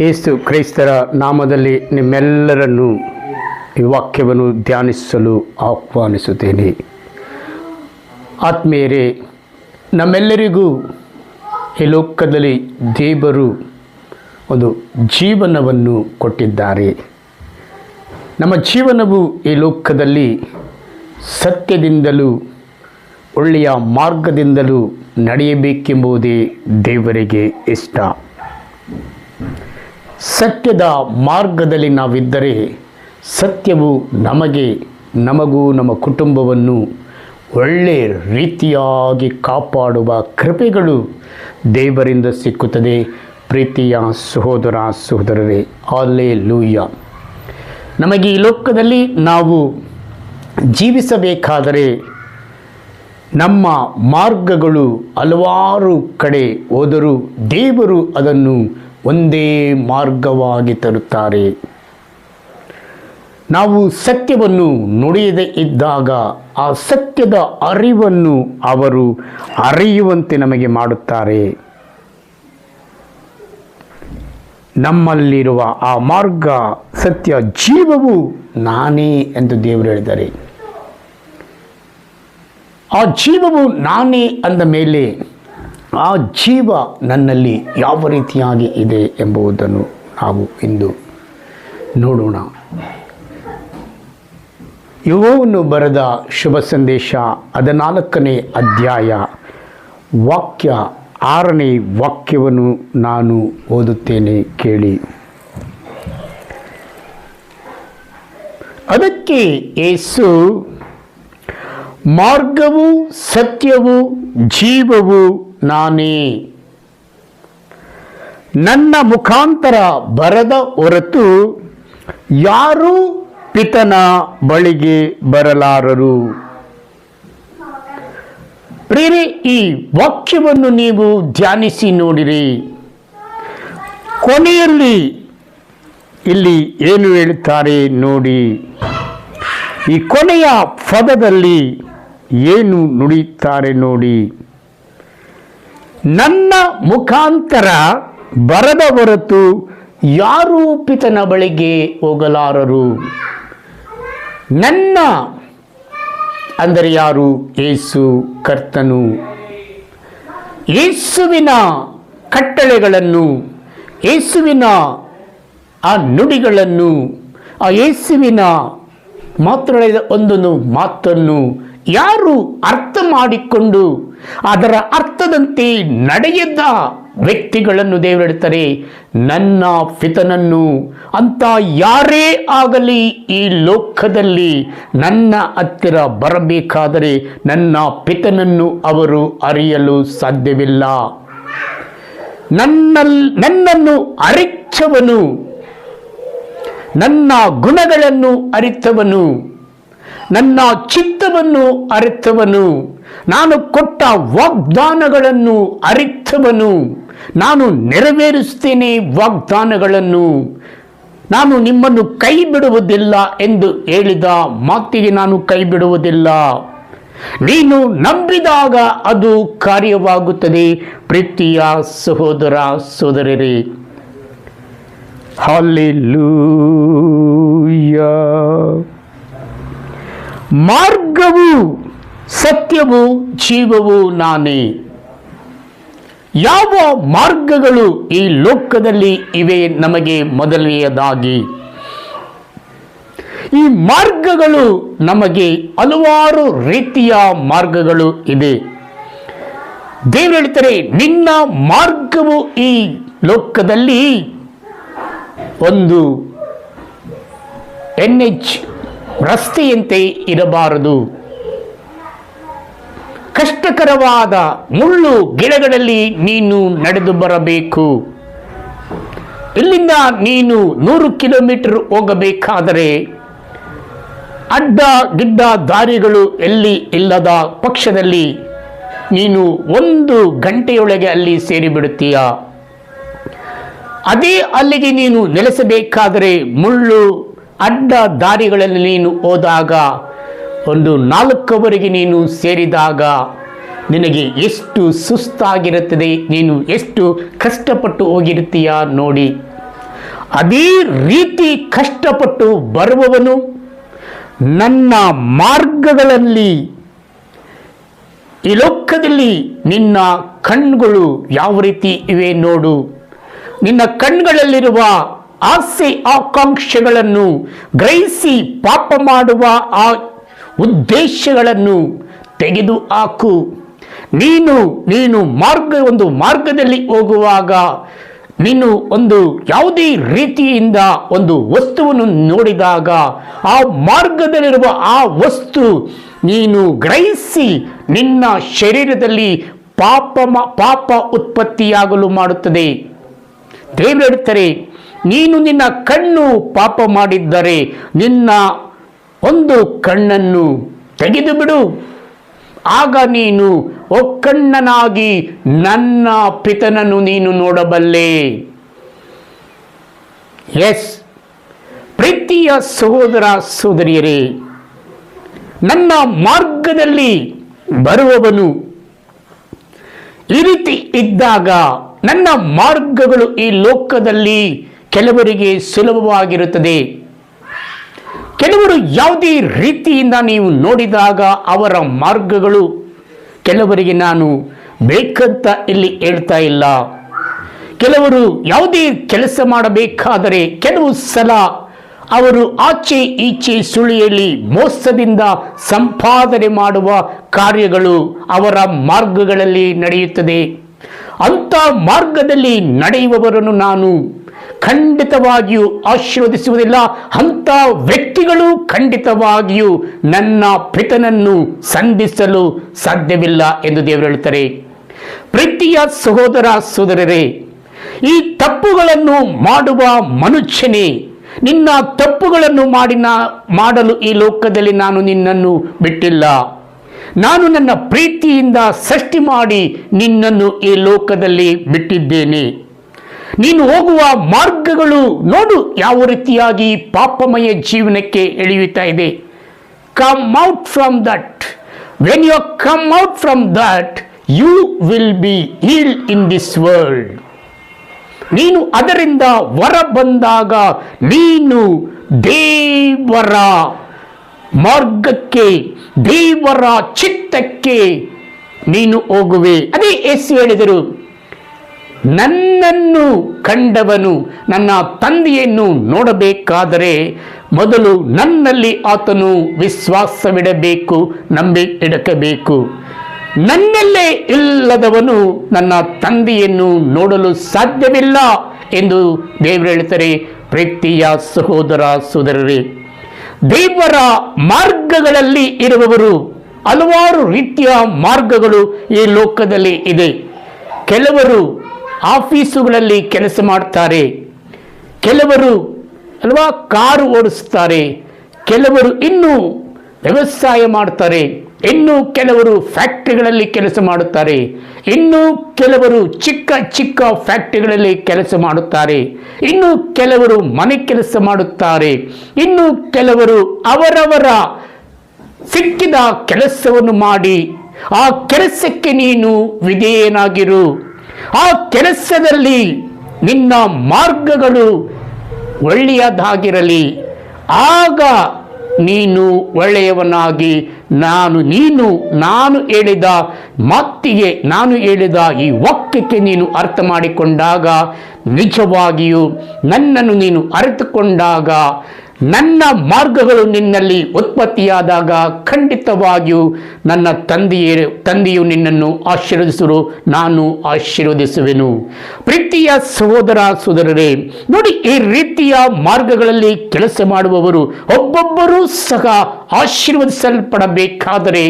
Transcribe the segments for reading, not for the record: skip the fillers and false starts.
ಯೇಸು ಕ್ರೈಸ್ತರ ನಾಮದಲ್ಲಿ ನಿಮ್ಮೆಲ್ಲರನ್ನು ಈ ವಾಕ್ಯವನ್ನು ಧ್ಯಾನಿಸಲು ಆಹ್ವಾನಿಸುತ್ತೇನೆ. ಆತ್ಮೀಯರೇ, ನಮ್ಮೆಲ್ಲರಿಗೂ ಈ ಲೋಕದಲ್ಲಿ ದೇವರು ಒಂದು ಜೀವನವನ್ನು ಕೊಟ್ಟಿದ್ದಾರೆ. ನಮ್ಮ ಜೀವನವು ಈ ಲೋಕದಲ್ಲಿ ಸತ್ಯದಿಂದಲೂ ಒಳ್ಳೆಯ ಮಾರ್ಗದಿಂದಲೂ ನಡೆಯಬೇಕೆಂಬುದೇ ದೇವರಿಗೆ ಇಷ್ಟ. ಸತ್ಯದ ಮಾರ್ಗದಲ್ಲಿ ನಾವಿದ್ದರೆ ಸತ್ಯವು ನಮಗೂ ನಮ್ಮ ಕುಟುಂಬವನ್ನು ಒಳ್ಳೆಯ ರೀತಿಯಾಗಿ ಕಾಪಾಡುವ ಕೃಪೆಗಳು ದೇವರಿಂದ ಸಿಕ್ಕುತ್ತದೆ. ಪ್ರೀತಿಯ ಸಹೋದರ ಸಹೋದರರೇ, ಹಲ್ಲೆಲೂಯಾ. ನಮಗೆ ಈ ಲೋಕದಲ್ಲಿ ನಾವು ಜೀವಿಸಬೇಕಾದರೆ ನಮ್ಮ ಮಾರ್ಗಗಳು ಹಲವಾರು ಕಡೆ ಹೋದರೂ ದೇವರು ಅದನ್ನು ಒಂದೇ ಮಾರ್ಗವಾಗಿ ತರುತ್ತಾರೆ. ನಾವು ಸತ್ಯವನ್ನು ನುಡಿಯದೇ ಇದ್ದಾಗ ಆ ಸತ್ಯದ ಅರಿವನ್ನು ಅವರು ಅರಿಯುವಂತೆ ನಮಗೆ ಮಾಡುತ್ತಾರೆ. ನಮ್ಮಲ್ಲಿರುವ ಆ ಮಾರ್ಗ, ಸತ್ಯ, ಜೀವವು ನಾನೇ ಎಂದು ದೇವರು ಹೇಳಿದ್ದಾರೆ. ಆ ಜೀವವು ನಾನೇ ಅಂದ ಮೇಲೆ ಆ ಜೀವ ನನ್ನಲ್ಲಿ ಯಾವ ರೀತಿಯಾಗಿ ಇದೆ ಎಂಬುದನ್ನು ನಾವು ಇಂದು ನೋಡೋಣ. ಯೋಹೋವನು ಬರೆದ ಶುಭ ಸಂದೇಶ 14ನೇ ಅಧ್ಯಾಯ ವಾಕ್ಯ 6ನೇ ವಾಕ್ಯವನ್ನು ನಾನು ಓದುತ್ತೇನೆ, ಕೇಳಿ. ಅದಕ್ಕೆ ಯೇಸು, ಮಾರ್ಗವು ಸತ್ಯವೂ ಜೀವವು ನಾನೇ. ನನ್ನ ಮುಖಾಂತರ ಬರದ ಹೊರತು ಯಾರೂ ಪಿತನ ಬಳಿಗೆ ಬರಲಾರರು. ಪ್ರಿಯರೇ, ಈ ವಾಕ್ಯವನ್ನು ನೀವು ಧ್ಯಾನಿಸಿ ನೋಡಿರಿ. ಕೊನೆಯಲ್ಲಿ ಇಲ್ಲಿ ಏನು ಹೇಳುತ್ತಾರೆ ನೋಡಿ. ಈ ಕೊನೆಯ ಪದದಲ್ಲಿ ಏನು ನುಡಿಯುತ್ತಾರೆ ನೋಡಿ. ನನ್ನ ಮುಖಾಂತರ ಬರದ ಹೊರತು ಯಾರೂ ಪಿತನ ಬಳಿಗೆ ಹೋಗಲಾರರು. ನನ್ನ ಅಂದರೆ ಯಾರು? ಯೇಸು ಕರ್ತನು. ಯೇಸುವಿನ ಕಟ್ಟಳೆಗಳನ್ನು, ಯೇಸುವಿನ ಆ ನುಡಿಗಳನ್ನು, ಆ ಯೇಸುವಿನ ಮಾತನಾಡಿದ ಒಂದೊಂದು ಮಾತನ್ನು ಯಾರು ಅರ್ಥ ಮಾಡಿಕೊಂಡು ಅದರ ಅರ್ಥದಂತೆ ನಡೆಯದ ವ್ಯಕ್ತಿಗಳನ್ನು ದೇವರು ಹೇಳ್ತಾರೆ, ನನ್ನ ಪಿತನನ್ನು ಅಂತ ಯಾರೇ ಆಗಲಿ ಈ ಲೋಕದಲ್ಲಿ ನನ್ನ ಹತ್ತಿರ ಬರಬೇಕಾದರೆ ನನ್ನ ಪಿತನನ್ನು ಅವರು ಅರಿಯಲು ಸಾಧ್ಯವಿಲ್ಲ. ನನ್ನನ್ನು ಅರಿತವನು, ನನ್ನ ಗುಣಗಳನ್ನು ಅರಿತವನು, ನನ್ನ ಚಿತ್ತವನ್ನು ಅರಿತವನು, ನಾನು ಕೊಟ್ಟ ವಾಗ್ದಾನಗಳನ್ನು ಅರಿತವನು, ನಾನು ನೆರವೇರಿಸುತ್ತೇನೆ ವಾಗ್ದಾನಗಳನ್ನು, ನಾನು ನಿಮ್ಮನ್ನು ಕೈ ಬಿಡುವುದಿಲ್ಲ ಎಂದು ಹೇಳಿದ ಮಾತಿಗೆ ನಾನು ಕೈ ಬಿಡುವುದಿಲ್ಲ. ನೀನು ನಂಬಿದಾಗ ಅದು ಕಾರ್ಯವಾಗುತ್ತದೆ. ಪ್ರೀತಿಯ ಸಹೋದರ ಸಹೋದರರೇ, ಹಲ್ಲೆಲೂಯಾ. ಮಾರ್ಗವು ಸತ್ಯವೂ ಜೀವವು ನಾನೇ. ಯಾವ ಮಾರ್ಗಗಳು ಈ ಲೋಕದಲ್ಲಿ ಇವೆ? ನಮಗೆ ಮೊದಲನೆಯದಾಗಿ ಈ ಮಾರ್ಗಗಳು, ನಮಗೆ ಹಲವಾರು ರೀತಿಯ ಮಾರ್ಗಗಳು ಇದೆ. ದೇವರು ಹೇಳ್ತಾರೆ, ನಿನ್ನ ಮಾರ್ಗವು ಈ ಲೋಕದಲ್ಲಿ ಒಂದು NH ರಸ್ತೆಯಂತೆ ಇರಬಾರದು. ಕಷ್ಟಕರವಾದ ಮುಳ್ಳು ಗಿಡಗಳಲ್ಲಿ ನೀನು ನಡೆದು ಬರಬೇಕು. ಇಲ್ಲಿಂದ ನೀನು 100 ಕಿಲೋಮೀಟರ್ ಹೋಗಬೇಕಾದರೆ ಅಡ್ಡ ಗಿಡ್ಡ ದಾರಿಗಳು ಎಲ್ಲಿ ಇಲ್ಲದ ಪಕ್ಷದಲ್ಲಿ ನೀನು 1 ಗಂಟೆಯೊಳಗೆ ಅಲ್ಲಿ ಸೇರಿಬಿಡುತ್ತೀಯ. ಅದೇ ಅಲ್ಲಿಗೆ ನೀನು ನೆಲೆಸಬೇಕಾದರೆ ಮುಳ್ಳು ಅಡ್ಡ ದಾರಿಗಳಲ್ಲಿ ನೀನು ಹೋದಾಗ 4 ನೀನು ಸೇರಿದಾಗ ನಿನಗೆ ಎಷ್ಟು ಸುಸ್ತಾಗಿರುತ್ತದೆ, ನೀನು ಎಷ್ಟು ಕಷ್ಟಪಟ್ಟು ಹೋಗಿರ್ತೀಯ ನೋಡಿ. ಅದೇ ರೀತಿ ಕಷ್ಟಪಟ್ಟು ಬರುವವನು ನನ್ನ ಮಾರ್ಗಗಳಲ್ಲಿ, ಈ ಲೋಕದಲ್ಲಿ ನಿನ್ನ ಕಣ್ಣುಗಳು ಯಾವ ರೀತಿ ಇವೆ ನೋಡು. ನಿನ್ನ ಕಣ್ಗಳಲ್ಲಿರುವ ಆಸೆ ಆಕಾಂಕ್ಷೆಗಳನ್ನು ಗ್ರಹಿಸಿ ಪಾಪ ಮಾಡುವ ಆ ಉದ್ದೇಶಗಳನ್ನು ತೆಗೆದು ಹಾಕು. ನೀನು ಒಂದು ಮಾರ್ಗದಲ್ಲಿ ಹೋಗುವಾಗ ನೀನು ಯಾವುದೇ ರೀತಿಯಿಂದ ಒಂದು ವಸ್ತುವನ್ನು ನೋಡಿದಾಗ ಆ ಮಾರ್ಗದಲ್ಲಿರುವ ಆ ವಸ್ತು ನೀನು ಗ್ರಹಿಸಿ ನಿನ್ನ ಶರೀರದಲ್ಲಿ ಪಾಪ ಉತ್ಪತ್ತಿಯಾಗಲು ಮಾಡುತ್ತದೆ. ದೇವರು ಹೇಳ್ತಾರೆ, ನೀನು ನಿನ್ನ ಕಣ್ಣು ಪಾಪ ಮಾಡಿದ್ದರೆ ನಿನ್ನ ಒಂದು ಕಣ್ಣನ್ನು ತೆಗೆದು ಬಿಡು. ಆಗ ನೀನು ಒಕ್ಕಣ್ಣನಾಗಿ ನನ್ನ ಪಿತನನ್ನು ನೀನು ನೋಡಬಲ್ಲೆ. ಎಸ್ ಪ್ರೀತಿಯ ಸಹೋದರ ಸಹೋದರಿಯರೇ, ನನ್ನ ಮಾರ್ಗದಲ್ಲಿ ಬರುವವನು ಈ ರೀತಿ ಇದ್ದಾಗ ನನ್ನ ಮಾರ್ಗಗಳು ಈ ಲೋಕದಲ್ಲಿ ಕೆಲವರಿಗೆ ಸುಲಭವಾಗಿರುತ್ತದೆ. ಕೆಲವರು ಯಾವುದೇ ರೀತಿಯಿಂದ ನೀವು ನೋಡಿದಾಗ ಅವರ ಮಾರ್ಗಗಳು ಕೆಲವರಿಗೆ ನಾನು ಬೇಕಂತ ಇಲ್ಲಿ ಹೇಳ್ತಾ ಇಲ್ಲ. ಕೆಲವರು ಯಾವುದೇ ಕೆಲಸ ಮಾಡಬೇಕಾದರೆ ಕೆಲವು ಸಲ ಅವರು ಆಚೆ ಈಚೆ ಸುಳಿಯಲ್ಲಿ ಮೋಸದಿಂದ ಸಂಪಾದನೆ ಮಾಡುವ ಕಾರ್ಯಗಳು ಅವರ ಮಾರ್ಗಗಳಲ್ಲಿ ನಡೆಯುತ್ತದೆ. ಅಂಥ ಮಾರ್ಗದಲ್ಲಿ ನಡೆಯುವವರನ್ನು ನಾನು ಖಂಡಿತವಾಗಿಯೂ ಆಶೀರ್ವದಿಸುವುದಿಲ್ಲ. ಅಂಥ ವ್ಯಕ್ತಿಗಳು ಖಂಡಿತವಾಗಿಯೂ ನನ್ನ ಪಿತನನ್ನು ಸಂಧಿಸಲು ಸಾಧ್ಯವಿಲ್ಲ ಎಂದು ದೇವರು ಹೇಳ್ತಾರೆ. ಪ್ರೀತಿಯ ಸಹೋದರ ಸಹೋದರರೇ, ಈ ತಪ್ಪುಗಳನ್ನು ಮಾಡುವ ಮನುಷ್ಯನೇ, ನಿನ್ನ ತಪ್ಪುಗಳನ್ನು ಮಾಡಲು ಈ ಲೋಕದಲ್ಲಿ ನಾನು ನಿನ್ನನ್ನು ಬಿಟ್ಟಿಲ್ಲ. ನಾನು ನನ್ನ ಪ್ರೀತಿಯಿಂದ ಸೃಷ್ಟಿ ಮಾಡಿ ನಿನ್ನನ್ನು ಈ ಲೋಕದಲ್ಲಿ ಬಿಟ್ಟಿದ್ದೇನೆ. ನೀನು ಹೋಗುವ ಮಾರ್ಗಗಳು ನೋಡು ಯಾವ ರೀತಿಯಾಗಿ ಪಾಪಮಯ ಜೀವನಕ್ಕೆ ಎಳೆಯುತ್ತಾ ಇದೆ. Come out from that. When you come out from that you will be healed in this world. ನೀನು ಅದರಿಂದ ಹೊರ ಬಂದಾಗ ನೀನು ದೇವರ ಮಾರ್ಗಕ್ಕೆ, ದೇವರ ಚಿತ್ತಕ್ಕೆ ನೀನು ಹೋಗುವೆ. ಅದೇ ಯೇಸು ಹೇಳಿದರು, ನನ್ನನ್ನು ಕಂಡವನು ನನ್ನ ತಂದೆಯನ್ನು ನೋಡಬೇಕಾದರೆ ಮೊದಲು ನನ್ನಲ್ಲಿ ಆತನು ವಿಶ್ವಾಸವಿಡಬೇಕು, ನಂಬಿಕೆ. ನನ್ನಲ್ಲೇ ಇಲ್ಲದವನು ನನ್ನ ತಂದೆಯನ್ನು ನೋಡಲು ಸಾಧ್ಯವಿಲ್ಲ ಎಂದು ದೇವರು ಹೇಳ್ತಾರೆ. ಪ್ರೀತಿಯ ಸಹೋದರ ಸಹೋದರರೇ, ದೇವರ ಮಾರ್ಗಗಳಲ್ಲಿ ಇರುವವರು ಹಲವಾರು ರೀತಿಯ ಮಾರ್ಗಗಳು ಈ ಲೋಕದಲ್ಲಿ ಇದೆ. ಕೆಲವರು ಆಫೀಸುಗಳಲ್ಲಿ ಕೆಲಸ ಮಾಡ್ತಾರೆ, ಕೆಲವರು ಕಾರು ಓಡಿಸ್ತಾರೆ, ಕೆಲವರು ಇನ್ನೂ ವ್ಯವಸಾಯ ಮಾಡ್ತಾರೆ, ಇನ್ನು ಕೆಲವರು ಫ್ಯಾಕ್ಟರಿಗಳಲ್ಲಿ ಕೆಲಸ ಮಾಡುತ್ತಾರೆ, ಇನ್ನು ಕೆಲವರು ಚಿಕ್ಕ ಚಿಕ್ಕ ಫ್ಯಾಕ್ಟರಿಗಳಲ್ಲಿ ಕೆಲಸ ಮಾಡುತ್ತಾರೆ, ಇನ್ನು ಕೆಲವರು ಮನೆ ಕೆಲಸ ಮಾಡುತ್ತಾರೆ, ಇನ್ನು ಕೆಲವರು ಅವರವರ ಸಿಕ್ಕಿದ ಕೆಲಸವನ್ನು ಮಾಡಿ ಆ ಕೆಲಸಕ್ಕೆ ನೀನು ವಿಧೇಯನಾಗಿರು. ಆ ಕೆಲಸದಲ್ಲಿ ನಿನ್ನ ಮಾರ್ಗಗಳು ಒಳ್ಳೆಯದಾಗಿರಲಿ. ಆಗ ನೀನು ಒಳ್ಳೆಯವನಾಗಿ ನಾನು ಹೇಳಿದ ಮಾತಿಗೆ, ನಾನು ಹೇಳಿದ ಈ ವಾಕ್ಯಕ್ಕೆ ನೀನು ಅರ್ಥ ಮಾಡಿಕೊಂಡಾಗ, ನಿಜವಾಗಿಯೂ ನನ್ನನ್ನು ನೀನು ಅರಿತುಕೊಂಡಾಗ, ನನ್ನ ಮಾರ್ಗಗಳು ನಿನ್ನಲ್ಲಿ ಉತ್ಪತ್ತಿಯಾದಾಗ ಖಂಡಿತವಾಗಿಯೂ ನನ್ನ ತಂದೆಯು ನಿನ್ನನ್ನು ಆಶೀರ್ವದಿಸುವರು, ನಾನು ಆಶೀರ್ವದಿಸುವೆನು. ಪ್ರೀತಿಯ ಸಹೋದರ ಸಹೋದರರೇ, ನೋಡಿ, ಈ ರೀತಿಯ ಮಾರ್ಗಗಳಲ್ಲಿ ಕೆಲಸ ಮಾಡುವವರು ಒಬ್ಬೊಬ್ಬರೂ ಸಹ ಆಶೀರ್ವದಿಸಲ್ಪಡಬೇಕಾದರೆ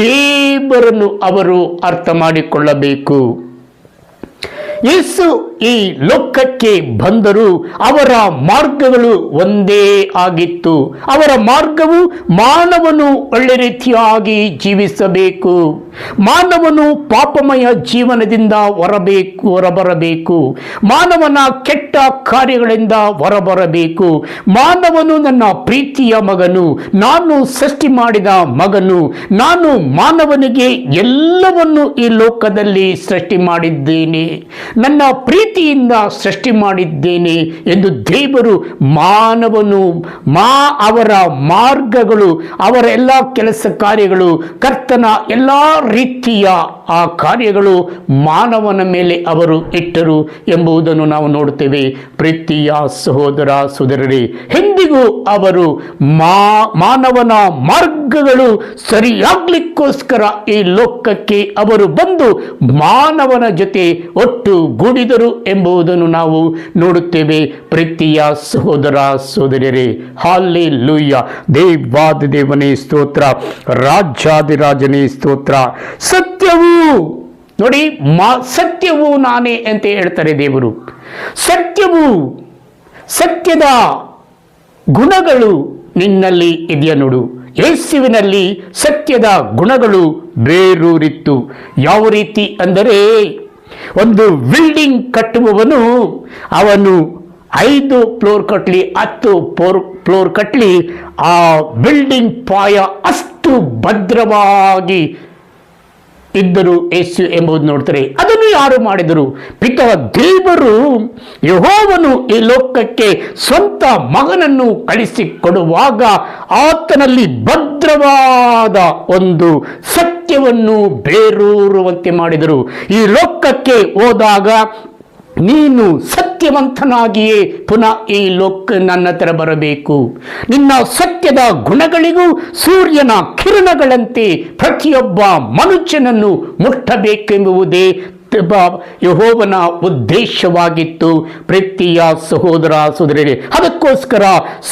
ದೇವರನ್ನು ಅವರು ಅರ್ಥ ಮಾಡಿಕೊಳ್ಳಬೇಕು. ಯೇಸು ಈ ಲೋಕಕ್ಕೆ ಬಂದರೂ ಅವರ ಮಾರ್ಗಗಳು ಒಂದೇ ಆಗಿತ್ತು. ಅವರ ಮಾರ್ಗವು ಮಾನವನು ಒಳ್ಳೆ ರೀತಿಯಾಗಿ ಜೀವಿಸಬೇಕು, ಮಾನವನು ಪಾಪಮಯ ಜೀವನದಿಂದ ಹೊರಬರಬೇಕು, ಮಾನವನ ಕೆಟ್ಟ ಕಾರ್ಯಗಳಿಂದ ಹೊರಬರಬೇಕು, ಮಾನವನು ನನ್ನ ಪ್ರೀತಿಯ ಮಗನು, ನಾನು ಸೃಷ್ಟಿ ಮಾಡಿದ ಮಗನು, ನಾನು ಮಾನವನಿಗೆ ಎಲ್ಲವನ್ನು ಈ ಲೋಕದಲ್ಲಿ ಸೃಷ್ಟಿ ಮಾಡಿದ್ದೇನೆ, ನನ್ನ ಪ್ರೀತಿಯಿಂದ ಸೃಷ್ಟಿ ಮಾಡಿದ್ದೇನೆ ಎಂದು ದೇವರು ಅವರ ಮಾರ್ಗಗಳು, ಅವರ ಎಲ್ಲ ಕೆಲಸ ಕಾರ್ಯಗಳು, ಕರ್ತನ ಎಲ್ಲ ರೀತಿಯ ಆ ಕಾರ್ಯಗಳು ಮಾನವನ ಮೇಲೆ ಅವರು ಇಟ್ಟರು ಎಂಬುದನ್ನು ನಾವು ನೋಡುತ್ತೇವೆ. ಪ್ರೀತಿಯ ಸಹೋದರ ಸಹೋದರರೇ, ಎಂದಿಗೂ ಅವರು ಮಾನವನ ಮಾರ್ಗಗಳು ಸರಿಯಾಗ್ಲಿಕ್ಕೋಸ್ಕರ ಈ ಲೋಕಕ್ಕೆ ಅವರು ಬಂದು ಮಾನವನ ಜೊತೆ ಒಟ್ಟುಗೂಡಿದರು ಎಂಬುದನ್ನು ನಾವು ನೋಡುತ್ತೇವೆ. ಪ್ರೀತಿಯ ಸಹೋದರ ಸಹೋದರಿಯರೇ, ಹಲ್ಲೆಲೂಯಾ. ದೇವಾದಿ ದೇವನೇ ಸ್ತೋತ್ರ, ರಾಜಾದಿರಾಜನೇ ಸ್ತೋತ್ರ. ಸತ್ಯವು ನೋಡಿ, ಸತ್ಯವು ನಾನೇ ಅಂತ ಹೇಳ್ತಾರೆ ದೇವರು. ಸತ್ಯದ ಗುಣಗಳು ನಿನ್ನಲ್ಲಿ ಇದೆಯಾ ನೋಡು. ಯೇಸುವಿನಲ್ಲಿ ಸತ್ಯದ ಗುಣಗಳು ಬೇರೂರಿತ್ತು. ಯಾವ ರೀತಿ ಅಂದರೆ, ಒಂದು ಬಿಲ್ಡಿಂಗ್ ಕಟ್ಟುವವನು ಅವನು 5 ಫ್ಲೋರ್ ಕಟ್ಟಲಿ, 10 ಫ್ಲೋರ್ ಕಟ್ಟಲಿ, ಆ ಬಿಲ್ಡಿಂಗ್ ಪಾಯ ಅಷ್ಟು ಭದ್ರವಾಗಿ ಇದ್ದರು ಯೇಸು ಎಂಬುದು ನೋಡ್ತಾರೆ. ಅದನ್ನು ಯಾರು ಮಾಡಿದರು? ಪಿತಾ ದೇವರು ಯೆಹೋವನು ಈ ಲೋಕಕ್ಕೆ ಸ್ವಂತ ಮಗನನ್ನು ಕಳಿಸಿಕೊಡುವಾಗ ಆತನಲ್ಲಿ ಭದ್ರವಾದ ಒಂದು ಸತ್ಯವನ್ನು ಬೇರೂರುವಂತೆ ಮಾಡಿದರು. ಈ ಲೋಕಕ್ಕೆ ಹೋದಾಗ ನೀನು ಸತ್ಯವಂತನಾಗಿಯೇ ಪುನಃ ಈ ನನ್ನ ಹತ್ರ ಬರಬೇಕು. ನಿನ್ನ ಸತ್ಯದ ಗುಣಗಳಿಗೂ ಸೂರ್ಯನ ಕಿರಣಗಳಂತೆ ಪ್ರತಿಯೊಬ್ಬ ಮನುಷ್ಯನನ್ನು ಮುಟ್ಟಬೇಕೆಂಬುದೇ ಯೆಹೋವನ ಉದ್ದೇಶವಾಗಿತ್ತು. ಪ್ರೀತಿಯ ಸಹೋದರ ಸಹೋದರಿಯರೇ, ಅದಕ್ಕೋಸ್ಕರ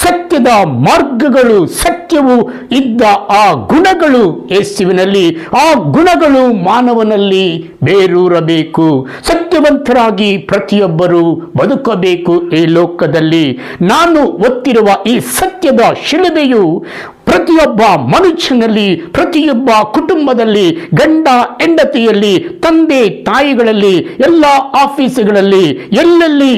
ಸತ್ಯದ ಮಾರ್ಗಗಳು, ಸತ್ಯವು ಇದ್ದ ಆ ಗುಣಗಳು ಯೇಸುವಿನಲ್ಲಿ, ಆ ಗುಣಗಳು ಮಾನವನಲ್ಲಿ ಬೇರೂರಬೇಕು. ಸತ್ಯವಂತರಾಗಿ ಪ್ರತಿಯೊಬ್ಬರು ಬದುಕಬೇಕು ಈ ಲೋಕದಲ್ಲಿ. ನಾನು ಒತ್ತಿರುವ ಈ ಸತ್ಯದ ಶಿಲುಬೆಯು ಪ್ರತಿಯೊಬ್ಬ ಮನುಷ್ಯನಲ್ಲಿ, ಪ್ರತಿಯೊಬ್ಬ ಕುಟುಂಬದಲ್ಲಿ, ಗಂಡ ಹೆಂಡತಿಯಲ್ಲಿ, ತಂದೆ ತಾಯಿಗಳಲ್ಲಿ, ಎಲ್ಲ ಆಫೀಸುಗಳಲ್ಲಿ, ಎಲ್ಲೆಲ್ಲಿ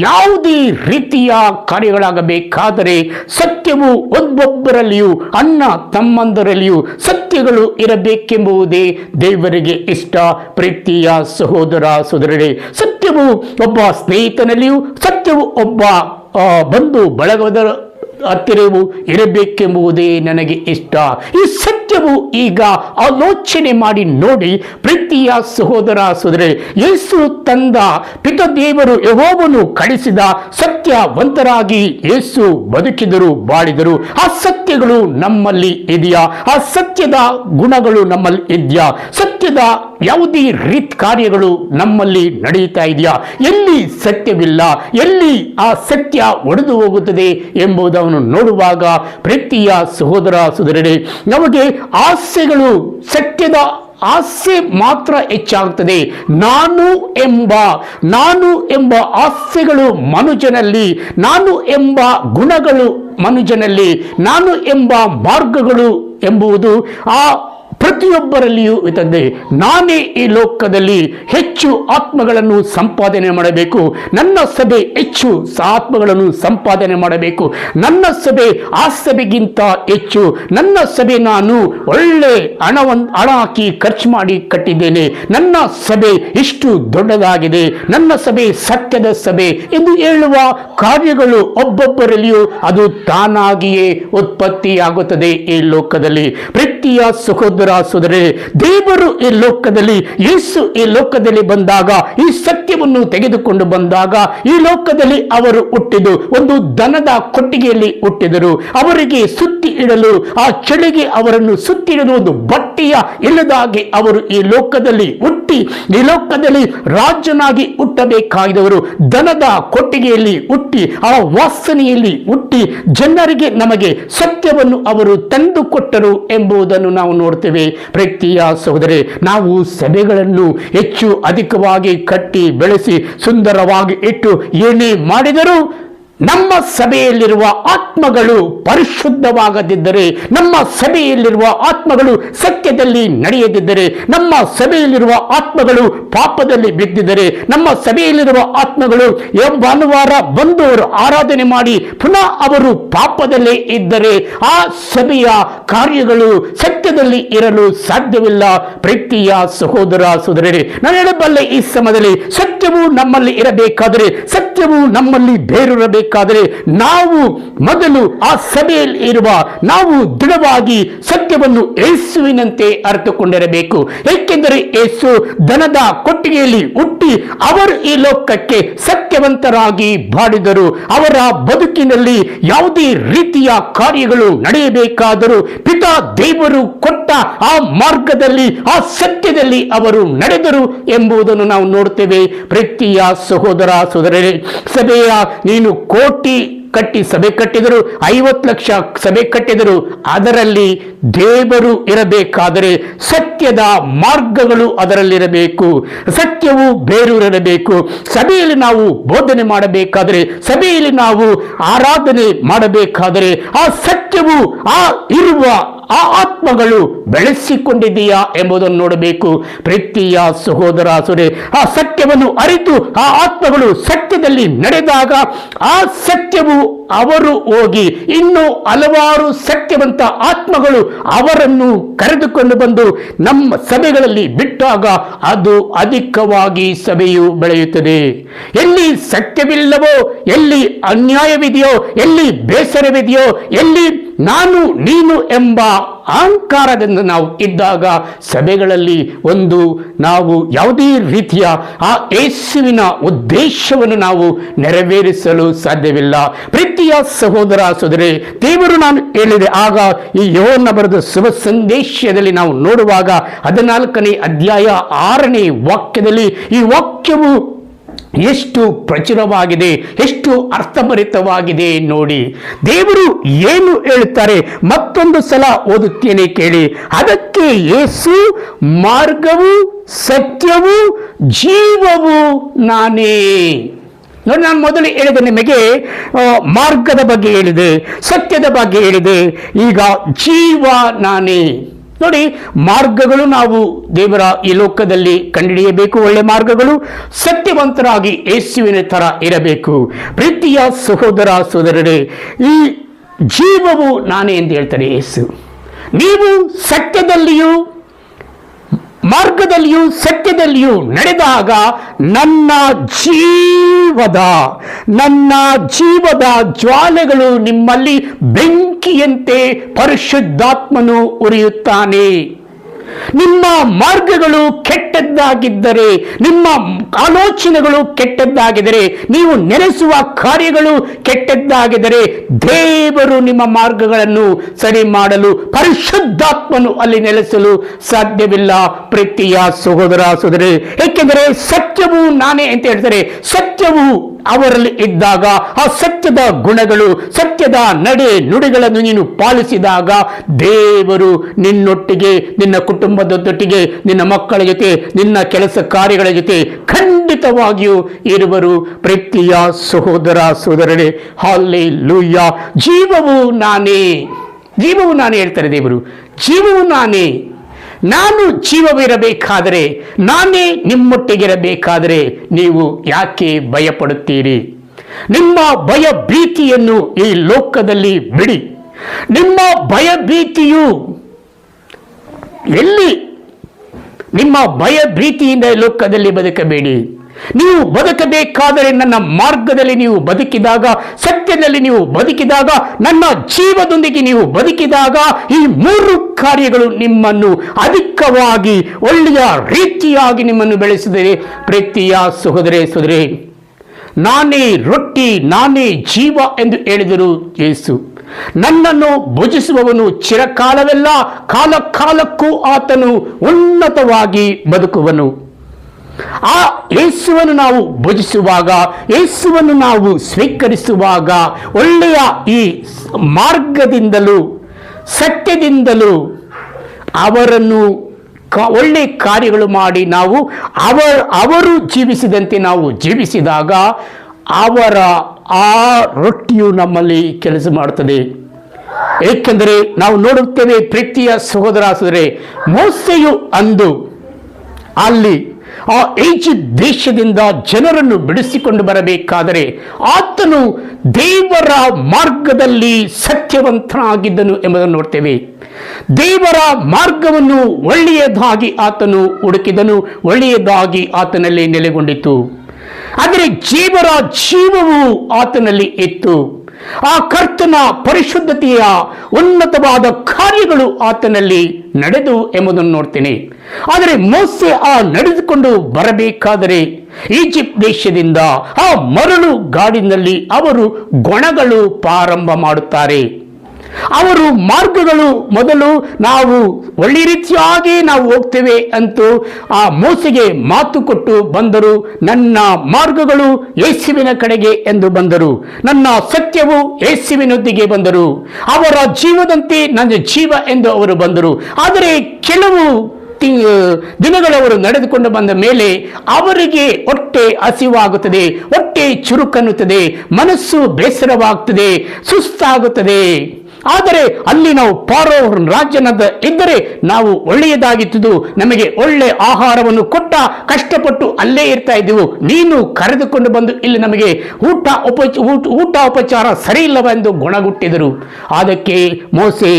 ಯಾವುದೇ ರೀತಿಯ ಕಾರ್ಯಗಳಾಗಬೇಕಾದರೆ ಸತ್ಯವು ಒಬ್ಬೊಬ್ಬರಲ್ಲಿಯೂ, ಅಣ್ಣ ತಮ್ಮಂದರಲ್ಲಿಯೂ ಸತ್ಯಗಳು ಇರಬೇಕೆಂಬುದೇ ದೇವರಿಗೆ ಇಷ್ಟ. ಪ್ರೀತಿಯ ಸಹೋದರ ಸಹೋದರರೇ, ಸತ್ಯವು ಒಬ್ಬ ಸ್ನೇಹಿತನಲ್ಲಿಯೂ, ಸತ್ಯವು ಒಬ್ಬ ಬಂಧು ಬಳಗದ ಹತ್ತಿರವೂ ಇರಬೇಕೆಂಬುದೇ ನನಗೆ ಇಷ್ಟ. ಈ ಸತ್ಯವು ಈಗ ಆಲೋಚನೆ ಮಾಡಿ ನೋಡಿ. ಪ್ರೀತಿಯ ಸಹೋದರ ಸಹೋದರರೇ, ಯೇಸು ತಂದ, ಪಿತ ದೇವರು ಯೆಹೋವನು ಕಳಿಸಿದ ಸತ್ಯವಂತರಾಗಿ ಯೇಸು ಬದುಕಿದರು, ಬಾಳಿದರು. ಆ ಸತ್ಯಗಳು ನಮ್ಮಲ್ಲಿ ಇದೆಯಾ? ಆ ಸತ್ಯದ ಗುಣಗಳು ನಮ್ಮಲ್ಲಿ ಇದೆಯಾ? ಸತ್ಯದ ಯಾವುದೇ ರೀತಿ ಕಾರ್ಯಗಳು ನಮ್ಮಲ್ಲಿ ನಡೆಯುತ್ತಾ ಇದೆಯಾ? ಎಲ್ಲಿ ಸತ್ಯವಿಲ್ಲ, ಎಲ್ಲಿ ಆ ಸತ್ಯ ಒಡೆದು ಹೋಗುತ್ತದೆ ಎಂಬುದನ್ನು ನೋಡುವಾಗ ಪ್ರೀತಿಯ ಸಹೋದರ ಸಹೋದರರೇ, ನಮಗೆ ಆಸೆಗಳು, ಸತ್ಯದ ಆಸೆ ಮಾತ್ರ ಹೆಚ್ಚಾಗುತ್ತದೆ. ನಾನು ಎಂಬ ಆಸೆಗಳು ಮನುಷ್ಯನಲ್ಲಿ, ನಾನು ಎಂಬ ಗುಣಗಳು ಮನುಷ್ಯನಲ್ಲಿ, ನಾನು ಎಂಬ ಮಾರ್ಗಗಳು ಎಂಬುದು ಆ ಪ್ರತಿಯೊಬ್ಬರಲ್ಲಿಯೂ ಇರುತ್ತದೆ. ನಾನೇ ಈ ಲೋಕದಲ್ಲಿ ಹೆಚ್ಚು ಆತ್ಮಗಳನ್ನು ಸಂಪಾದನೆ ಮಾಡಬೇಕು, ನನ್ನ ಸಭೆ ಹೆಚ್ಚು ಆತ್ಮಗಳನ್ನು ಸಂಪಾದನೆ ಮಾಡಬೇಕು, ನನ್ನ ಸಭೆ ಆ ಸಭೆಗಿಂತ ಹೆಚ್ಚು, ನನ್ನ ಸಭೆ ನಾನು ಒಳ್ಳೆ ಹಣ ಹಾಕಿ ಖರ್ಚು ಮಾಡಿ ಕಟ್ಟಿದ್ದೇನೆ, ನನ್ನ ಸಭೆ ಇಷ್ಟು ದೊಡ್ಡದಾಗಿದೆ, ನನ್ನ ಸಭೆ ಸತ್ಯದ ಸಭೆ ಎಂದು ಹೇಳುವ ಕಾರ್ಯಗಳು ಒಬ್ಬೊಬ್ಬರಲ್ಲಿಯೂ ಅದು ತಾನಾಗಿಯೇ ಉತ್ಪತ್ತಿಯಾಗುತ್ತದೆ ಈ ಲೋಕದಲ್ಲಿ. ಪ್ರೀತಿಯ ಸಹೋದರ ಸಹೋದರರೇ, ದೇವರು ಈ ಲೋಕದಲ್ಲಿ, ಯೇಸು ಈ ಲೋಕದಲ್ಲಿ ಬಂದಾಗ, ಈ ಸತ್ಯವನ್ನು ತೆಗೆದುಕೊಂಡು ಬಂದಾಗ, ಈ ಲೋಕದಲ್ಲಿ ಅವರು ಹುಟ್ಟಿದು ಒಂದು ದನದ ಕೊಟ್ಟಿಗೆಯಲ್ಲಿ ಹುಟ್ಟಿದರು. ಅವರಿಗೆ ಸುತ್ತಿ ಇಡಲು, ಆ ಚಳಿಗೆ ಅವರನ್ನು ಸುತ್ತಿ ಇಡಲು ಒಂದು ಬಟ್ಟೆಯ ಇಲ್ಲದಾಗಿ ಅವರು ಈ ಲೋಕದಲ್ಲಿ ಹುಟ್ಟಿ, ಈ ಲೋಕದಲ್ಲಿ ರಾಜನಾಗಿ ಹುಟ್ಟಬೇಕಾದವರು ದನದ ಕೊಟ್ಟಿಗೆಯಲ್ಲಿ ಹುಟ್ಟಿ, ಆ ವಾಸನೆಯಲ್ಲಿ ಹುಟ್ಟಿ ಜನರಿಗೆ, ನಮಗೆ ಸತ್ಯವನ್ನು ಅವರು ತಂದುಕೊಟ್ಟರು ಎಂಬುದನ್ನು ನಾವು ನೋಡ್ತೇವೆ. ಪ್ರೀತಿಯ ಸಹೋದರೇ, ನಾವು ಸಭೆಗಳನ್ನು ಹೆಚ್ಚು ಅಧಿಕವಾಗಿ ಕಟ್ಟಿ ಬೆಳೆಸಿ ಸುಂದರವಾಗಿ ಇಟ್ಟು ಏನೇ ಮಾಡಿದರೂ ನಮ್ಮ ಸಭೆಯಲ್ಲಿರುವ ಆತ್ಮಗಳು ಪರಿಶುದ್ಧವಾಗದಿದ್ದರೆ, ನಮ್ಮ ಸಭೆಯಲ್ಲಿರುವ ಆತ್ಮಗಳು ಸತ್ಯದಲ್ಲಿ ನಡೆಯದಿದ್ದರೆ, ನಮ್ಮ ಸಭೆಯಲ್ಲಿರುವ ಆತ್ಮಗಳು ಪಾಪದಲ್ಲಿ ಬಿದ್ದಿದ್ದರೆ, ನಮ್ಮ ಸಭೆಯಲ್ಲಿರುವ ಆತ್ಮಗಳು ಭಾನುವಾರ ಬಂದು ಅವರು ಆರಾಧನೆ ಮಾಡಿ ಪುನಃ ಅವರು ಪಾಪದಲ್ಲೇ ಇದ್ದರೆ ಆ ಸಭೆಯ ಕಾರ್ಯಗಳು ಸತ್ಯದಲ್ಲಿ ಇರಲು ಸಾಧ್ಯವಿಲ್ಲ. ಪ್ರೀತಿಯ ಸಹೋದರ ಸಹೋದರರೇ, ನಾನು ಹೇಳಬಲ್ಲೆ ಈ ಸಮಯದಲ್ಲಿ ಸತ್ಯವು ನಮ್ಮಲ್ಲಿ ಇರಬೇಕಾದರೆ, ಸತ್ಯವು ನಮ್ಮಲ್ಲಿ ಬೇರೂರಬೇಕಾದರೆ ನಾವು ಮೊದಲು ಆ ಸಭೆಯಲ್ಲಿ ಇರುವ ನಾವು ದೃಢವಾಗಿ ಸತ್ಯವನ್ನು ಯೇಸುವಿನಂತೆ ಅರ್ಥಕೊಂಡಿರಬೇಕು. ಏಕೆಂದರೆ ಯೇಸು ದನದ ಕೊಟ್ಟಿಗೆಯಲ್ಲಿ ಹುಟ್ಟಿ ಅವರು ಈ ಲೋಕಕ್ಕೆ ಸತ್ಯವಂತರಾಗಿ ಬಾಳಿದರು. ಅವರ ಬದುಕಿನಲ್ಲಿ ಯಾವುದೇ ರೀತಿಯ ಕಾರ್ಯಗಳು ನಡೆಯಬೇಕಾದರೂ ಪಿತಾ ದೇವರು ಕೊಟ್ಟ ಆ ಮಾರ್ಗದಲ್ಲಿ ಆ ಸತ್ಯದಲ್ಲಿ ಅವರು ನಡೆದರು ಎಂಬುದನ್ನು ನಾವು ನೋಡ್ತೇವೆ. ಪ್ರೀತಿಯ ಸಹೋದರ ಸಹೋದರರೇ, ಸಭೆಯ ನೀನು ಕೋಟಿ ಕಟ್ಟಿ ಸಭೆ ಕಟ್ಟಿದರು, 50 ಲಕ್ಷ ಸಭೆ ಕಟ್ಟಿದರು, ಅದರಲ್ಲಿ ದೇವರು ಇರಬೇಕಾದರೆ ಸತ್ಯದ ಮಾರ್ಗಗಳು ಅದರಲ್ಲಿರಬೇಕು, ಸತ್ಯವು ಬೇರೂರಿರಬೇಕು. ಸಭೆಯಲ್ಲಿ ನಾವು ಬೋಧನೆ ಮಾಡಬೇಕಾದರೆ, ಸಭೆಯಲ್ಲಿ ನಾವು ಆರಾಧನೆ ಮಾಡಬೇಕಾದರೆ ಆ ಸತ್ಯವು ಆ ಇರುವ ಆ ಆತ್ಮಗಳು ಬೆಳೆಸಿಕೊಂಡಿದೆಯಾ ಎಂಬುದನ್ನು ನೋಡಬೇಕು. ಪ್ರೀತಿಯ ಸಹೋದರ ಸಹೋದರಿ, ಆ ಸತ್ಯವನ್ನು ಅರಿತು ಆ ಆತ್ಮಗಳು ಸತ್ಯದಲ್ಲಿ ನಡೆದಾಗ ಆ ಸತ್ಯವು ಅವರು ಹೋಗಿ ಇನ್ನು ಹಲವಾರು ಸತ್ಯವಂತ ಆತ್ಮಗಳು ಅವರನ್ನು ಕರೆದುಕೊಂಡು ಬಂದು ನಮ್ಮ ಸಭೆಗಳಲ್ಲಿ ಬಿಟ್ಟಾಗ ಅದು ಅಧಿಕವಾಗಿ ಸಭೆಯು ಬೆಳೆಯುತ್ತದೆ. ಎಲ್ಲಿ ಸತ್ಯವಿಲ್ಲವೋ, ಎಲ್ಲಿ ಅನ್ಯಾಯವಿದೆಯೋ, ಎಲ್ಲಿ ಬೇಸರವಿದೆಯೋ, ಎಲ್ಲಿ ನಾನು ನೀನು ಎಂಬ ಅಹಂಕಾರದಿಂದ ನಾವು ಇದ್ದಾಗ ಸಭೆಗಳಲ್ಲಿ ನಾವು ಯಾವುದೇ ರೀತಿಯ ಆ ಯೇಸುವಿನ ಉದ್ದೇಶವನ್ನು ನಾವು ನೆರವೇರಿಸಲು ಸಾಧ್ಯವಿಲ್ಲ. ಪ್ರೀತಿಯ ಸಹೋದರ ಸಹೋದರಿ, ದೇವರು ನಾನು ಹೇಳಿದೆ ಆಗ ಈ ಯೋಹನ್ನ ಬರೆದ ಶುಭ ಸಂದೇಶದಲ್ಲಿ ನಾವು ನೋಡುವಾಗ 14ನೇ ಅಧ್ಯಾಯ 6ನೇ ವಾಕ್ಯದಲ್ಲಿ ಈ ವಾಕ್ಯವು ಎಷ್ಟು ಪ್ರಚುರವಾಗಿದೆ, ಎಷ್ಟು ಅರ್ಥಭರಿತವಾಗಿದೆ ನೋಡಿ. ದೇವರು ಏನು ಹೇಳುತ್ತಾರೆ ಮತ್ತೊಂದು ಸಲ ಓದುತ್ತೇನೆ ಕೇಳಿ. ಅದಕ್ಕೆ ಯೇಸು ಮಾರ್ಗವು ಸತ್ಯವೂ ಜೀವವು ನಾನೇ. ನೋಡಿ, ನಾನು ಮೊದಲು ಹೇಳಿದೆ ನಿಮಗೆ ಮಾರ್ಗದ ಬಗ್ಗೆ ಹೇಳಿದೆ, ಸತ್ಯದ ಬಗ್ಗೆ ಹೇಳಿದೆ, ಈಗ ಜೀವ ನಾನೇ. ನೋಡಿ, ಮಾರ್ಗಗಳು ನಾವು ದೇವರ ಈ ಲೋಕದಲ್ಲಿ ಕಂಡುಹಿಡಿಯಬೇಕು. ಒಳ್ಳೆ ಮಾರ್ಗಗಳು ಸತ್ಯವಂತರಾಗಿ ಯೇಸುವಿನ ತರ ಇರಬೇಕು. ಪ್ರೀತಿಯ ಸಹೋದರ ಸಹೋದರರೇ, ಈ ಜೀವವು ನಾನೇ ಎಂದು ಹೇಳ್ತಾರೆ ಯೇಸು. ನೀವು ಸತ್ಯದಲ್ಲಿಯೂ ಮಾರ್ಗದಲ್ಲಿಯೂ ಸತ್ಯದಲ್ಲಿಯೂ ನಡೆದಾಗ ನನ್ನ ಜೀವದ ಜ್ವಾಲೆಗಳು ನಿಮ್ಮಲ್ಲಿ ಬೆಂಕಿಯಂತೆ ಪರಿಶುದ್ಧಾತ್ಮನು ಉರಿಯುತ್ತಾನೆ. ನಿಮ್ಮ ಮಾರ್ಗಗಳು ಕೆಟ್ಟದ್ದಾಗಿದ್ದರೆ, ನಿಮ್ಮ ಆಲೋಚನೆಗಳು ಕೆಟ್ಟದ್ದಾಗಿದ್ದರೆ, ನೀವು ನೆಲೆಸುವ ಕಾರ್ಯಗಳು ಕೆಟ್ಟದ್ದಾಗಿದ್ದರೆ ದೇವರು ನಿಮ್ಮ ಮಾರ್ಗಗಳನ್ನು ಸರಿ ಮಾಡಲು, ಪರಿಶುದ್ಧಾತ್ಮನು ಅಲ್ಲಿ ನೆಲೆಸಲು ಸಾಧ್ಯವಿಲ್ಲ. ಪ್ರೀತಿಯ ಸಹೋದರ ಸಹೋದರಿ, ಏಕೆಂದರೆ ಸತ್ಯವು ನಾನೇ ಅಂತ ಹೇಳ್ತಾರೆ. ಸತ್ಯವು ಅವರಲ್ಲಿ ಇದ್ದಾಗ ಆ ಸತ್ಯದ ಗುಣಗಳು, ಸತ್ಯದ ನಡೆ ನುಡಿಗಳನ್ನು ನೀನು ಪಾಲಿಸಿದಾಗ ದೇವರು ನಿನ್ನೊಟ್ಟಿಗೆ, ನಿನ್ನ ಕುಟುಂಬದೊಟ್ಟಿಗೆ, ನಿನ್ನ ಮಕ್ಕಳ ಜೊತೆ, ನಿನ್ನ ಕೆಲಸ ಕಾರ್ಯಗಳ ಜೊತೆ ಖಂಡಿತವಾಗಿಯೂ ಇರುವರು. ಪ್ರೀತಿಯ ಸಹೋದರ ಸಹೋದರರೇ, ಹಲ್ಲೆಲೂಯಾ. ಜೀವವು ನಾನೇ ಹೇಳ್ತಾರೆ ದೇವರು. ಜೀವವು ನಾನೇ. ನಾನು ಜೀವವಿರಬೇಕಾದರೆ, ನಾನೇ ನಿಮ್ಮೊಟ್ಟಿಗಿರಬೇಕಾದರೆ ನೀವು ಯಾಕೆ ಭಯಪಡುತ್ತೀರಿ? ನಿಮ್ಮ ಭಯ ಭೀತಿಯನ್ನು ಈ ಲೋಕದಲ್ಲಿ ಬಿಡಿ. ನಿಮ್ಮ ಭಯ ಭೀತಿಯು ಎಲ್ಲಿ? ನಿಮ್ಮ ಭಯ ಭೀತಿಯಿಂದ ಲೋಕದಲ್ಲಿ ಬದುಕಬೇಡಿ. ನೀವು ಬದುಕಬೇಕಾದರೆ ನನ್ನ ಮಾರ್ಗದಲ್ಲಿ ನೀವು ಬದುಕಿದಾಗ, ಸತ್ಯದಲ್ಲಿ ನೀವು ಬದುಕಿದಾಗ, ನನ್ನ ಜೀವದೊಂದಿಗೆ ನೀವು ಬದುಕಿದಾಗ ಈ 3 ಕಾರ್ಯಗಳು ನಿಮ್ಮನ್ನು ಅಧಿಕವಾಗಿ ಒಳ್ಳೆಯ ರೀತಿಯಾಗಿ ನಿಮ್ಮನ್ನು ಬೆಳೆಸಿದರೆ. ಪ್ರೀತಿಯ ಸಹೋದರೇ ಸಹೋದರಿ, ನಾನೇ ರೊಟ್ಟಿ, ನಾನೇ ಜೀವ ಎಂದು ಹೇಳಿದರು ಯೇಸು. ನನ್ನನ್ನು ಭುಜಿಸುವವನು ಚಿರಕಾಲವೆಲ್ಲ ಕಾಲ ಕಾಲಕ್ಕೂ ಆತನು ಉನ್ನತವಾಗಿ ಬದುಕುವನು. ಆ ಯೇಸುವನ್ನು ನಾವು ಭುಜಿಸುವಾಗ, ಯೇಸುವನ್ನು ನಾವು ಸ್ವೀಕರಿಸುವಾಗ ಒಳ್ಳೆಯ ಈ ಮಾರ್ಗದಿಂದಲೂ ಸತ್ಯದಿಂದಲೂ ಅವರನ್ನು ಒಳ್ಳೆ ಕಾರ್ಯಗಳು ಮಾಡಿ ನಾವು ಅವರು ಜೀವಿಸಿದಂತೆ ನಾವು ಜೀವಿಸಿದಾಗ ಅವರ ಆ ರೊಟ್ಟಿಯು ನಮ್ಮಲ್ಲಿ ಕೆಲಸ ಮಾಡುತ್ತದೆ. ಏಕೆಂದರೆ ನಾವು ನೋಡುತ್ತೇವೆ ಪ್ರೀತಿಯ ಸಹೋದರ ಸಹೋದರರೇ, ಮೋಸೆಯು ಅಂದು ಅಲ್ಲಿ ಆ ಈಜಿಪ್ಟ್ ದೇಶದಿಂದ ಜನರನ್ನು ಬಿಡಿಸಿಕೊಂಡು ಬರಬೇಕಾದರೆ ಆತನು ದೇವರ ಮಾರ್ಗದಲ್ಲಿ ಸತ್ಯವಂತನಾಗಿದ್ದನು ಎಂಬುದನ್ನು ನೋಡ್ತೇವೆ. ದೇವರ ಮಾರ್ಗವನ್ನು ಒಳ್ಳೆಯದಾಗಿ ಆತನು ಹುಡುಕಿದನು, ಒಳ್ಳೆಯದಾಗಿ ಆತನಲ್ಲಿ ನೆಲೆಗೊಂಡಿತು. ಆದರೆ ದೇವರ ಜೀವವು ಆತನಲ್ಲಿ ಇತ್ತು. ಆ ಕರ್ತನ ಪರಿಶುದ್ಧತೆಯ ಉನ್ನತವಾದ ಕಾರ್ಯಗಳು ಆತನಲ್ಲಿ ನಡೆದು ಎಂಬುದನ್ನು ನೋಡ್ತೇನೆ. ಆದರೆ ಮೋಸೆ ಆ ನಡೆದುಕೊಂಡು ಬರಬೇಕಾದರೆ ಈಜಿಪ್ಟ್ ದೇಶದಿಂದ ಆ ಮರಳು ಗಾಡಿನಲ್ಲಿ ಅವರು ಗೊಣಗಳು ಪ್ರಾರಂಭ ಮಾಡುತ್ತಾರೆ. ಅವರು ಮಾರ್ಗಗಳು ಮೊದಲು ನಾವು ಒಳ್ಳೆ ರೀತಿಯಾಗಿ ನಾವು ಹೋಗ್ತೇವೆ ಅಂತೂ ಆ ಮೋಸೆಗೆ ಮಾತು ಕೊಟ್ಟು ಬಂದರು. ನನ್ನ ಮಾರ್ಗಗಳು ಯೇಸುವಿನ ಕಡೆಗೆ ಎಂದು ಬಂದರು, ನನ್ನ ಸತ್ಯವು ಯೇಸುವಿನೊಂದಿಗೆ ಬಂದರು, ಅವರ ಜೀವದಂತೆ ನನ್ನ ಜೀವ ಎಂದು ಅವರು ಬಂದರು. ಆದರೆ ಕೆಲವು ದಿನಗಳವರು ನಡೆದುಕೊಂಡು ಬಂದ ಮೇಲೆ ಅವರಿಗೆ ಹೊಟ್ಟೆ ಹಸಿವಾಗುತ್ತದೆ, ಹೊಟ್ಟೆ ಚುರುಕನ್ನುತ್ತದೆ, ಮನಸ್ಸು ಬೇಸರವಾಗುತ್ತದೆ, ಸುಸ್ತಾಗುತ್ತದೆ. ಆದರೆ ಅಲ್ಲಿ ನಾವು ಪಾರೋ ರಾಜ್ಯನದ ಇದ್ದರೆ ನಾವು ಒಳ್ಳೆಯದಾಗಿತ್ತು, ನಮಗೆ ಒಳ್ಳೆ ಆಹಾರವನ್ನು ಕೊಟ್ಟ, ಕಷ್ಟಪಟ್ಟು ಅಲ್ಲೇ ಇರ್ತಾ ಇದ್ದೆವು, ನೀನು ಕರೆದುಕೊಂಡು ಬಂದು ಇಲ್ಲಿ ನಮಗೆ ಊಟ ಉಪಚಾರ ಸರಿ ಇಲ್ಲವೆಂದು ಗುಣಗುಟ್ಟಿದರು. ಅದಕ್ಕೆ ಮೋಸೆ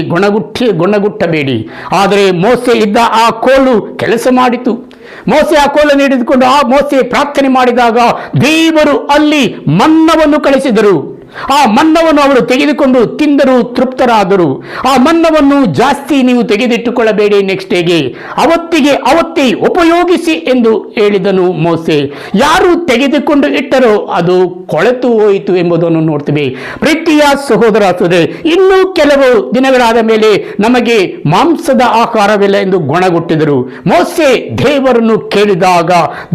ಗುಣಗುಟ್ಟಬೇಡಿ. ಆದರೆ ಮೋಸೆ ಇದ್ದ ಆ ಕೋಲು ಕೆಲಸ ಮಾಡಿತು. ಮೋಸೆ ಆ ಕೋಲನ್ನು ಹಿಡಿದುಕೊಂಡು ಆ ಮೋಸೆ ಪ್ರಾರ್ಥನೆ ಮಾಡಿದಾಗ ದೇವರು ಅಲ್ಲಿ ಮನ್ನವನ್ನು ಕಳಿಸಿದರು. ಆ ಮನ್ನವನ್ನು ಅವರು ತೆಗೆದುಕೊಂಡು ತಿಂದರು, ತೃಪ್ತರಾದರು. ಆ ಮನ್ನವನ್ನು ಜಾಸ್ತಿ ನೀವು ತೆಗೆದಿಟ್ಟುಕೊಳ್ಳಬೇಡಿ, ನೆಕ್ಸ್ಟ್ ಡೇಗೆ ಅವತ್ತೇ ಉಪಯೋಗಿಸಿ ಎಂದು ಹೇಳಿದನು ಮೋಸೆ. ಯಾರು ತೆಗೆದುಕೊಂಡು ಇಟ್ಟರೋ ಅದು ಕೊಳೆತು ಹೋಯಿತು ಎಂಬುದನ್ನು ನೋಡ್ತೀವಿ. ಪ್ರೀತಿಯ ಸಹೋದರ ಸಹೋದರಿ, ಇನ್ನೂ ಕೆಲವು ದಿನಗಳಾದ ಮೇಲೆ ನಮಗೆ ಮಾಂಸದ ಆಹಾರವಿಲ್ಲ ಎಂದು ಗೊಣಗುಟ್ಟಿದರು. ಮೋಸೆ ದೇವರನ್ನು ಕೇಳಿದಾಗ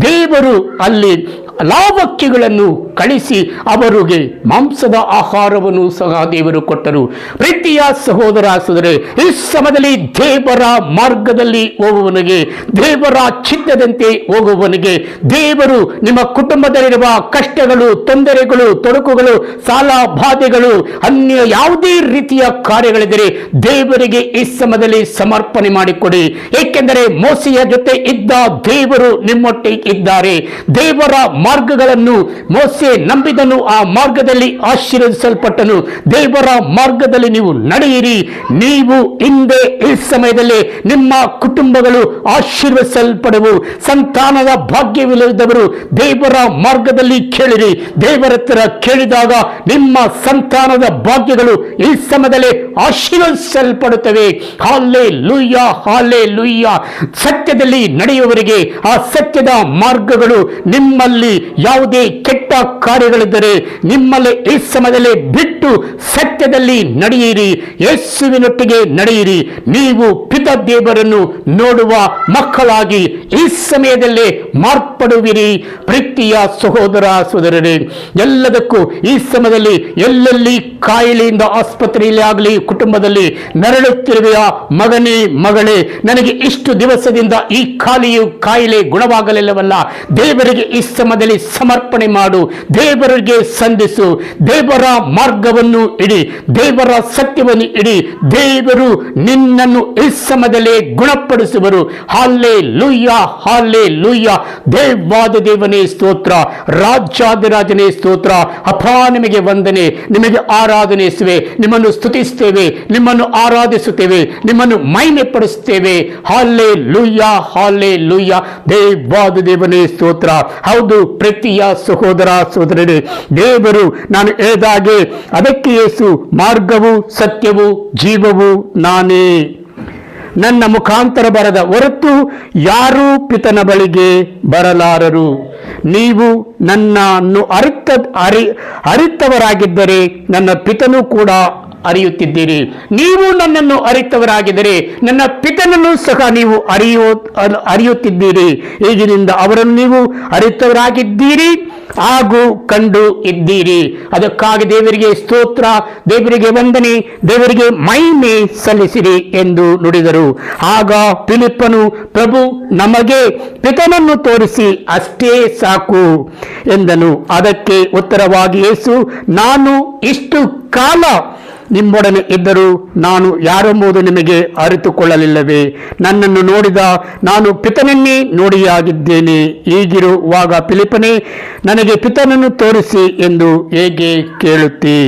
ದೇವರು ಅಲ್ಲಿ ಲಾವಕ್ಕಿಗಳನ್ನು ಕಳಿಸಿ ಅವರಿಗೆ ಮಾಂಸದ ಆಹಾರವನ್ನು ಸಹ ದೇವರು ಕೊಟ್ಟರು. ಪ್ರೀತಿಯ ಸಹೋದರ ಸಹೋದರಿ, ಈ ಸಮಯದಲ್ಲಿ ದೇವರ ಮಾರ್ಗದಲ್ಲಿ ಹೋಗುವವನಿಗೆ, ದೇವರ ಚಿತ್ತದಂತೆ ಹೋಗುವವನಿಗೆ ದೇವರು ನಿಮ್ಮ ಕುಟುಂಬದಲ್ಲಿರುವ ಕಷ್ಟಗಳು, ತೊಂದರೆಗಳು, ತೊಡಕುಗಳು, ಸಾಲ ಬಾಧೆಗಳು, ಅನ್ಯ ಯಾವುದೇ ರೀತಿಯ ಕಾರ್ಯಗಳಿದ್ದರೆ ದೇವರಿಗೆ ಈ ಸಮಯದಲ್ಲಿ ಸಮರ್ಪಣೆ ಮಾಡಿಕೊಡಿ. ಏಕೆಂದರೆ ಮೋಸೆಯ ಜೊತೆ ಇದ್ದ ದೇವರು ನಿಮ್ಮೊಟ್ಟಿಗೆ ಇದ್ದಾರೆ. ದೇವರ ಮಾರ್ಗಗಳನ್ನು ಮೋಸೆ ನಂಬಿದನು, ಆ ಮಾರ್ಗದಲ್ಲಿ ಆಶೀರ್ವದಿಸಲ್ಪಟ್ಟನು. ದೇವರ ಮಾರ್ಗದಲ್ಲಿ ನೀವು ನಡೆಯಿರಿ. ನೀವು ಹಿಂದೆ ಈ ಸಮಯದಲ್ಲಿ ನಿಮ್ಮ ಕುಟುಂಬಗಳು ಆಶೀರ್ವದಿಸಲ್ಪಡುವು. ಸಂತಾನದ ಭಾಗ್ಯವಿಲ್ಲದವರು ದೇವರ ಮಾರ್ಗದಲ್ಲಿ ಕೇಳಿರಿ. ದೇವರ ಹತ್ತಿರ ಕೇಳಿದಾಗ ನಿಮ್ಮ ಸಂತಾನದ ಭಾಗ್ಯಗಳು ಈ ಸಮಯದಲ್ಲಿ ಆಶೀರ್ವದಿಸಲ್ಪಡುತ್ತವೆ. Hallelujah, hallelujah. ಸತ್ಯದಲ್ಲಿ ನಡೆಯುವವರಿಗೆ ಆ ಸತ್ಯದ ಮಾರ್ಗಗಳು, ನಿಮ್ಮಲ್ಲಿ ಯಾವುದೇ ಕೆಟ್ಟ ಕಾರ್ಯಗಳಿದ್ದರೆ ನಿಮ್ಮಲ್ಲಿ ಈ ಸಮಯದಲ್ಲಿ ಬಿಟ್ಟು ಸತ್ಯದಲ್ಲಿ ನಡೆಯಿರಿ, ಯೇಸುವಿನೊಟ್ಟಿಗೆ ನಡೆಯಿರಿ. ನೀವು ಪಿತ ದೇವರನ್ನು ನೋಡುವ ಮಕ್ಕಳಾಗಿ ಈ ಸಮಯದಲ್ಲೇ ಮಾರ್ಪಡುವಿರಿ. ಪ್ರೀತಿಯ ಸಹೋದರ ಸಹೋದರರೇ, ಎಲ್ಲದಕ್ಕೂ ಈ ಸಮಯದಲ್ಲಿ ಎಲ್ಲೆಲ್ಲಿ ಕಾಯಿಲೆಯಿಂದ ಆಸ್ಪತ್ರೆಯಲ್ಲಿ ಆಗಲಿ, ಕುಟುಂಬದಲ್ಲಿ ನರಳುತ್ತಿರುವ ಮಗನೇ ಮಗಳೇ, ನನಗೆ ಇಷ್ಟು ದಿವಸದಿಂದ ಈ ಕಾಯಿಲೆ ಗುಣವಾಗಲಿಲ್ಲವಲ್ಲ, ದೇವರಿಗೆ ಈ ಸಮಯದಲ್ಲಿ ಸಮರ್ಪಣೆ ಮಾಡು, ದೇವರಿಗೆ ಸಂಧಿಸು, ದೇವರ ಮಾರ್ಗವನ್ನು ಇಡಿ, ದೇವರ ಸತ್ಯವನ್ನು ಇಡಿ. ದೇವರು ನಿನ್ನನ್ನು ಈ ಸಮಯದಲ್ಲಿ ಗುಣಪಡಿಸುವರು. Hallelujah, hallelujah. ದೇವಾದ ದೇವನೇ ಸ್ತೋತ್ರ, ರಾಜಾದಿರಾಜನೇ ಸ್ತೋತ್ರ. ಅಪ್ಪ, ನಿಮಗೆ ವಂದನೆ, ನಿಮಗೆ ಆರಾಧನೆ, ನಿಮ್ಮನ್ನು ಸ್ತುತಿಸುತ್ತೇವೆ, ನಿಮ್ಮನ್ನು ಆರಾಧಿಸುತ್ತೇವೆ, ನಿಮ್ಮನ್ನು ಮಹಿಮೆ ಪಡಿಸುತ್ತೇವೆ. Hallelujah, hallelujah. ದೇವಾದ ದೇವನೇ ಸ್ತೋತ್ರ. ಹೌದು ಪ್ರೀತಿಯ ಸಹೋದರ ಸಹೋದರರೇ, ದೇವರು ನಾನು ಹೇಳಿದಾಗೆ ಅದಕ್ಕೆ ಯೇಸು ಮಾರ್ಗವು ಸತ್ಯವು ಜೀವವು ನಾನೇ. ನನ್ನ ಮುಖಾಂತರ ಬರದ ಹೊರತು ಯಾರೂ ಪಿತನ ಬಳಿಗೆ ಬರಲಾರರು. ನೀವು ನನ್ನನ್ನು ಅರಿತವರಾಗಿದ್ದರೆ ನನ್ನ ಪಿತನು ಕೂಡ ಅರಿಯುತ್ತಿದ್ದೀರಿ. ನೀವು ನನ್ನನ್ನು ಅರಿತವರಾಗಿದ್ದರೆ ನನ್ನ ಪಿತನನ್ನು ಸಹ ನೀವು ಅರಿಯುತ್ತಿದ್ದೀರಿ. ಈಗಿನಿಂದ ಅವರನ್ನು ನೀವು ಅರಿತವರಾಗಿದ್ದೀರಿ ಹಾಗೂ ಕಂಡು ಇದ್ದೀರಿ. ಅದಕ್ಕಾಗಿ ದೇವರಿಗೆ ಸ್ತೋತ್ರ, ದೇವರಿಗೆ ವಂದನೆ, ದೇವರಿಗೆ ಮಹಿಮೆ ಸಲ್ಲಿಸಿರಿ ಎಂದು ನುಡಿದರು. ಆಗ ಫಿಲಿಪ್ಪನು, ಪ್ರಭು, ನಮಗೆ ಪಿತನನ್ನು ತೋರಿಸಿ ಅಷ್ಟೇ ಸಾಕು ಎಂದನು. ಅದಕ್ಕೆ ಉತ್ತರವಾಗಿ ಯೇಸು, ನಾನು ಇಷ್ಟು ಕಾಲ ನಿಮ್ಮೊಡನೆ ಇದ್ದರೂ ನಾನು ಯಾರೆಂಬುದು ನಿಮಗೆ ಅರಿತುಕೊಳ್ಳಲಿಲ್ಲವೇ? ನನ್ನನ್ನು ನೋಡಿದ ನಾನು ಪಿತನನ್ನೇ ನೋಡಿಯಾಗಿದ್ದೇನೆ. ಹೀಗಿರುವಾಗ ಫಿಲಿಪ್ಪನೇ, ನನಗೆ ಪಿತನನ್ನು ತೋರಿಸಿ ಎಂದು ಹೇಗೆ ಕೇಳುತ್ತೀ?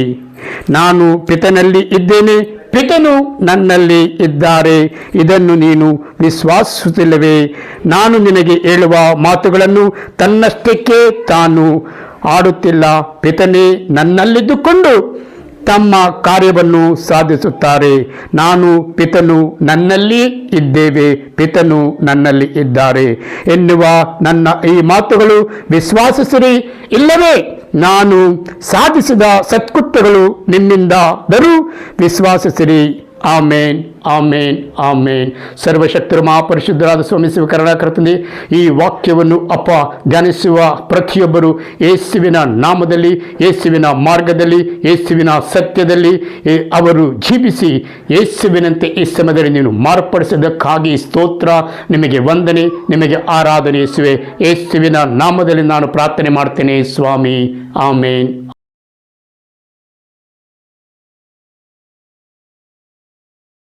ನಾನು ಪಿತನಲ್ಲಿ ಇದ್ದೇನೆ, ಪಿತನು ನನ್ನಲ್ಲಿ ಇದ್ದಾರೆ. ಇದನ್ನು ನೀನು ವಿಶ್ವಾಸಿಸುತ್ತಿಲ್ಲವೇ? ನಾನು ನಿನಗೆ ಹೇಳುವ ಮಾತುಗಳನ್ನು ತನ್ನಷ್ಟಕ್ಕೆ ತಾನು ಆಡುತ್ತಿಲ್ಲ. ಪಿತನೇ ನನ್ನಲ್ಲಿದ್ದುಕೊಂಡು ತಮ್ಮ ಕಾರ್ಯವನ್ನು ಸಾಧಿಸುತ್ತಾರೆ. ನಾನು, ಪಿತನು ನನ್ನಲ್ಲಿ ಇದ್ದೇವೆ, ಪಿತನು ನನ್ನಲ್ಲಿ ಇದ್ದಾರೆ ಎನ್ನುವ ನನ್ನ ಈ ಮಾತುಗಳು ವಿಶ್ವಾಸಿಸಿರಿ. ಇಲ್ಲವೇ ನಾನು ಸಾಧಿಸಿದ ಸತ್ಕೃತ್ಯಗಳು ನಿಮ್ಮಿಂದಾದರೂ ವಿಶ್ವಾಸಿಸಿರಿ. ಆಮೇನ್, ಆಮೇನ್, ಆಮೇನ್. ಸರ್ವಶಕ್ತರು ಮಹಾಪರಿಶುದ್ಧರಾದ ಸ್ವಾಮಿ ಕರುಣಾಕರ್ತನೇ, ಈ ವಾಕ್ಯವನ್ನು ಅಪ್ಪ ಧ್ಯಾನಿಸುವ ಪ್ರತಿಯೊಬ್ಬರು ಯೇಸುವಿನ ನಾಮದಲ್ಲಿ, ಯೇಸುವಿನ ಮಾರ್ಗದಲ್ಲಿ, ಯೇಸುವಿನ ಸತ್ಯದಲ್ಲಿ ಅವರು ಜೀವಿಸಿ ಯೇಸುವಿನಂತೆ ಈ ಸಮಯದಲ್ಲಿ ನೀನು ಮಾರ್ಪಡಿಸಿದ್ದಕ್ಕಾಗಿ ಸ್ತೋತ್ರ. ನಿಮಗೆ ವಂದನೆ, ನಿಮಗೆ ಆರಾಧನೆ ಯೇಸುವೆ. ಯೇಸುವಿನ ನಾಮದಲ್ಲಿ ನಾನು ಪ್ರಾರ್ಥನೆ ಮಾಡ್ತೇನೆ ಸ್ವಾಮಿ. ಆಮೇನ್.